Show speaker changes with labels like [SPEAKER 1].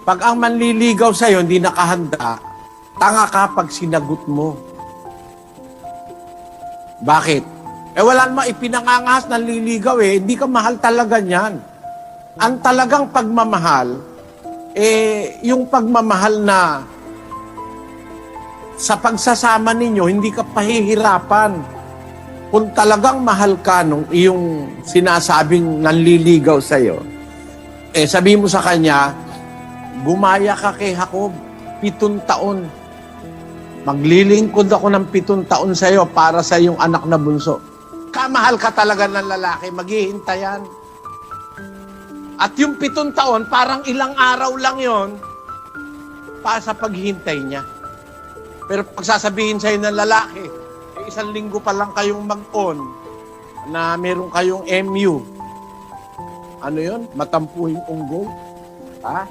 [SPEAKER 1] Pag ang manliligaw sa'yo hindi nakahanda, tanga ka pag sinagot mo. Bakit? Wala naman ipinangangahas ng liligaw hindi ka mahal talaga niyan. Ang talagang pagmamahal, yung pagmamahal na sa pagsasama ninyo, hindi ka pahihirapan. Kung talagang mahal ka nung iyong sinasabing nanliligaw sa'yo, sabi mo sa kanya, gumaya ka kay Jacob, 7 taon. Maglilingkod ako ng 7 taon sa'yo para sa iyong anak na bunso. Kamahal ka talaga ng lalaki, maghihintayan. At yung 7 taon, parang ilang araw lang yon para sa paghihintay niya. Pero pag sasabihin sa'yo ng lalaki, 1 linggo pa lang kayong mag-on na meron kayong MU. Ano yon? Matampuhing unggoy? Ha?